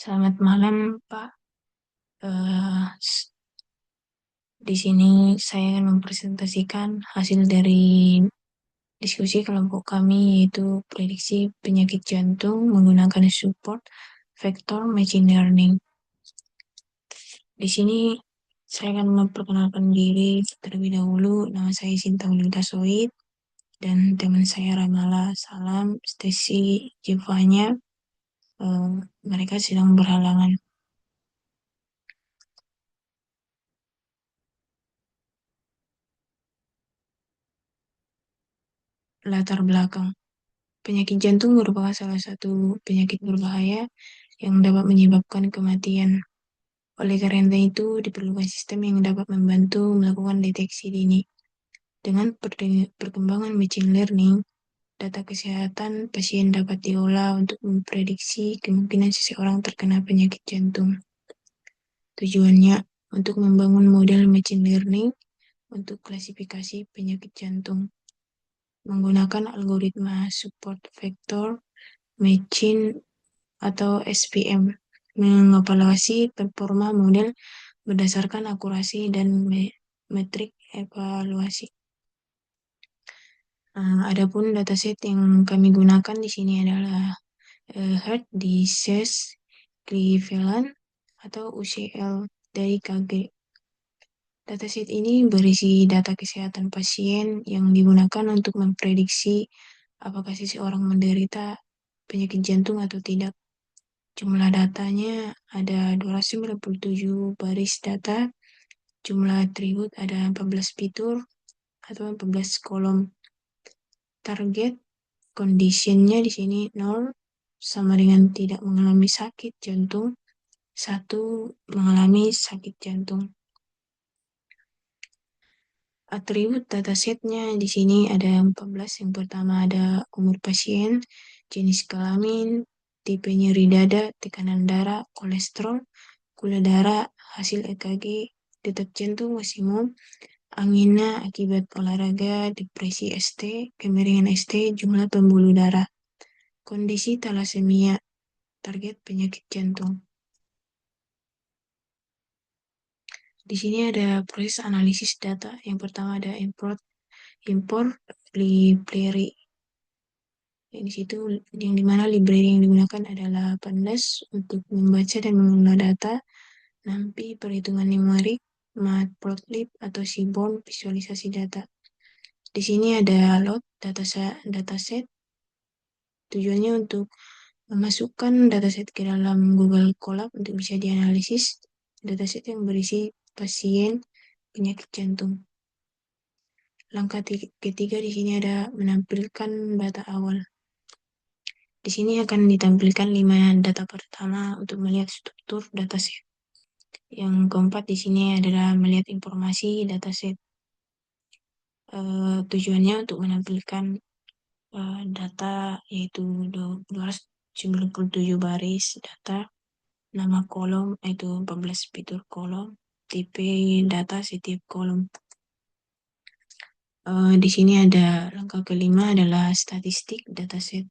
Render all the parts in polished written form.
Selamat malam, Pak. Di sini saya akan mempresentasikan hasil dari diskusi kelompok kami, yaitu prediksi penyakit jantung menggunakan support vektor machine learning. Di sini saya akan memperkenalkan diri terlebih dahulu. Nama saya Sinta Ulida Soid dan teman saya Ramala Salam, Stacy Jevanya. Eh, Mereka sedang berhalangan. Latar belakang. Penyakit jantung merupakan salah satu penyakit berbahaya yang dapat menyebabkan kematian. Oleh karena itu, diperlukan sistem yang dapat membantu melakukan deteksi dini. Dengan perkembangan machine learning, data kesehatan pasien dapat diolah untuk memprediksi kemungkinan seseorang terkena penyakit jantung. Tujuannya untuk membangun model machine learning untuk klasifikasi penyakit jantung menggunakan algoritma support vector machine atau SPM, mengevaluasi performa model berdasarkan akurasi dan metrik evaluasi. Adapun dataset yang kami gunakan di sini adalah Heart Disease Cleveland atau UCL dari KG. Dataset ini berisi data kesehatan pasien yang digunakan untuk memprediksi apakah seseorang menderita penyakit jantung atau tidak. Jumlah datanya ada 297 baris data, jumlah atribut ada 14 fitur atau 14 kolom. Target conditionnya di sini 0 sama dengan tidak mengalami sakit jantung, 1 mengalami sakit jantung. Atribut datasetnya di sini ada 14. Yang pertama ada umur pasien, jenis kelamin, tipe nyeri dada, tekanan darah, kolesterol, gula darah, hasil EKG, detak jantung maksimum, angina akibat olahraga, depresi ST, kemiringan ST, jumlah pembuluh darah, kondisi thalassemia, target penyakit jantung. Di sini ada proses analisis data. Yang pertama ada import library. Di situ yang dimana library yang digunakan adalah Pandas untuk membaca dan mengolah data, NumPy perhitungan numerik, Matplotlib atau Seaborn visualisasi data. Di sini ada load dataset. Tujuannya untuk memasukkan dataset ke dalam Google Colab untuk bisa dianalisis. Dataset yang berisi pasien penyakit jantung. Langkah ketiga di sini ada menampilkan data awal. Di sini akan ditampilkan 5 data pertama untuk melihat struktur dataset. Yang keempat di sini adalah melihat informasi dataset. Tujuannya untuk menampilkan data yaitu 297 baris data, nama kolom yaitu 14 fitur kolom, tipe data setiap kolom. Di sini ada langkah kelima adalah statistik dataset.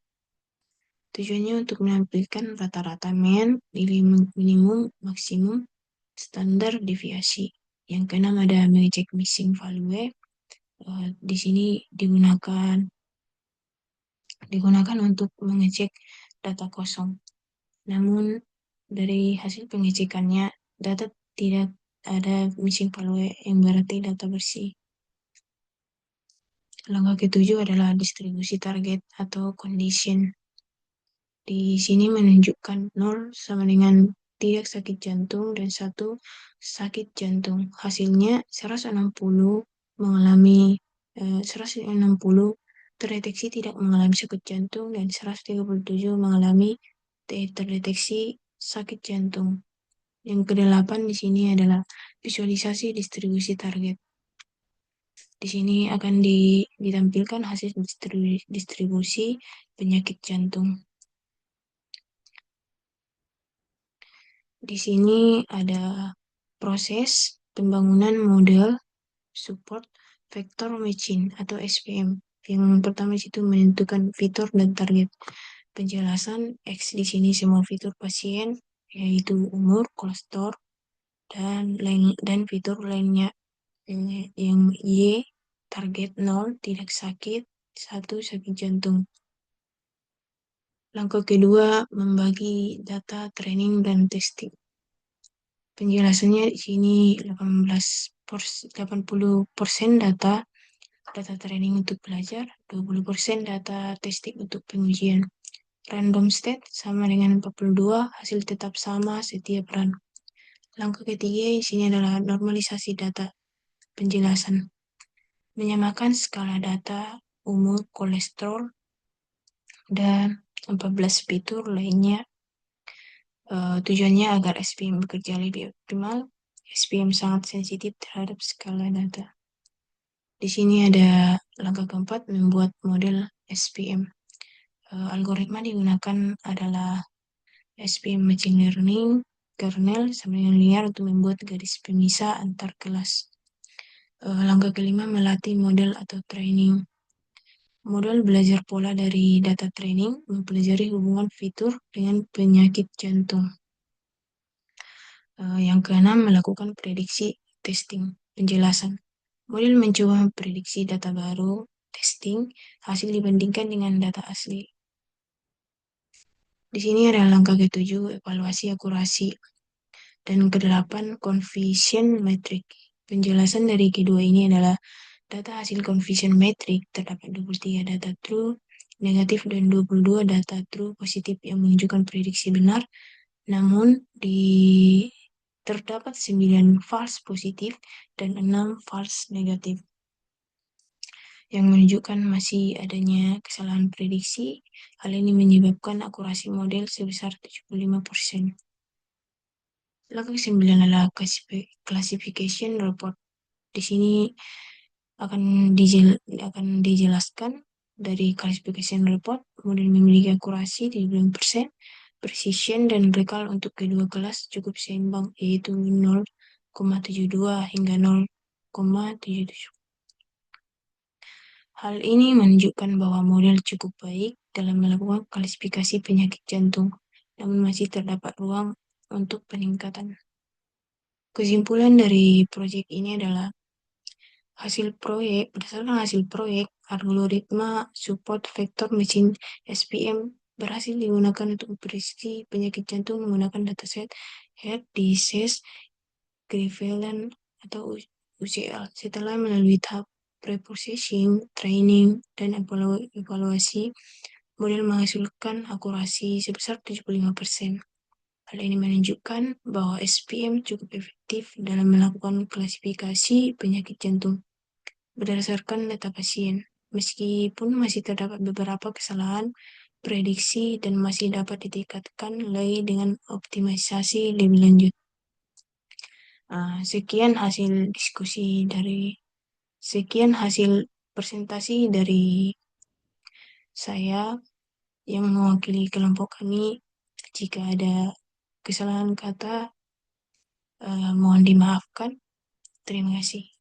Tujuannya untuk menampilkan rata-rata mean, nilai minimum, maksimum, standar deviasi. Yang keenam ada mengecek missing value. Di sini digunakan untuk mengecek data kosong. Namun dari hasil pengecekannya data tidak ada missing value yang berarti data bersih. Langkah ketujuh adalah distribusi target atau condition. Di sini menunjukkan 0 sama dengan tidak sakit jantung dan 1 sakit jantung. Hasilnya 160 mengalami 160 terdeteksi tidak mengalami sakit jantung dan 137 mengalami terdeteksi sakit jantung. Yang kedelapan di sini adalah visualisasi distribusi target. Di sini akan ditampilkan hasil distribusi penyakit jantung. Di sini ada proses pembangunan model support vector machine atau SPM. Yang pertama itu menentukan fitur dan target. Penjelasan X di sini semua fitur pasien, yaitu umur, kolesterol, dan fitur lainnya. Yang Y, target 0, tidak sakit, 1, sakit jantung. Langkah kedua, membagi data training dan testing. Penjelasannya di sini 80% data training untuk belajar, 20% data testing untuk pengujian. Random state sama dengan 42, hasil tetap sama setiap run. Langkah ketiga di sini adalah normalisasi data. Penjelasan. Menyamakan skala data, umur, kolesterol, dan 14 fitur lainnya. Tujuannya agar SPM bekerja lebih optimal. SPM sangat sensitif terhadap skala data. Di sini ada langkah keempat, membuat model SPM. Algoritma digunakan adalah SPM Machine Learning, kernel, sama dengan linear untuk membuat garis pemisah antar kelas. Langkah kelima, melatih model atau training. Model belajar pola dari data training, mempelajari hubungan fitur dengan penyakit jantung. Yang keenam, melakukan prediksi testing. Penjelasan. Model mencoba memprediksi data baru, testing, hasil dibandingkan dengan data asli. Di sini ada langkah ketujuh, evaluasi akurasi. Dan kedelapan, confidence metric. Penjelasan dari kedua ini adalah data hasil confidence metric terdapat 23 data true, negatif, dan 22 data true positif yang menunjukkan prediksi benar, namun terdapat 9 false positif dan 6 false negatif yang menunjukkan masih adanya kesalahan prediksi. Hal ini menyebabkan akurasi model sebesar 75%. Langkah ke-9 adalah classification report. Di sini akan dijelaskan dari classification report, model memiliki akurasi 70%, precision dan recall untuk kedua kelas cukup seimbang, yaitu 0,72 hingga 0,77. Hal ini menunjukkan bahwa model cukup baik dalam melakukan klasifikasi penyakit jantung, namun masih terdapat ruang untuk peningkatan. Kesimpulan dari proyek ini adalah berdasarkan hasil proyek, algoritma support vector machine SPM berhasil digunakan untuk memprediksi penyakit jantung menggunakan dataset heart disease prevalence atau UCL. Setelah melalui tahap pre-processing, training, dan evaluasi, model menghasilkan akurasi sebesar 75%. Hal ini menunjukkan bahwa SPM cukup efektif dalam melakukan klasifikasi penyakit jantung berdasarkan data pasien, meskipun masih terdapat beberapa kesalahan prediksi dan masih dapat ditingkatkan lagi dengan optimisasi lebih lanjut. Sekian hasil presentasi dari saya yang mewakili kelompok kami. Jika ada kesalahan kata, mohon dimaafkan. Terima kasih.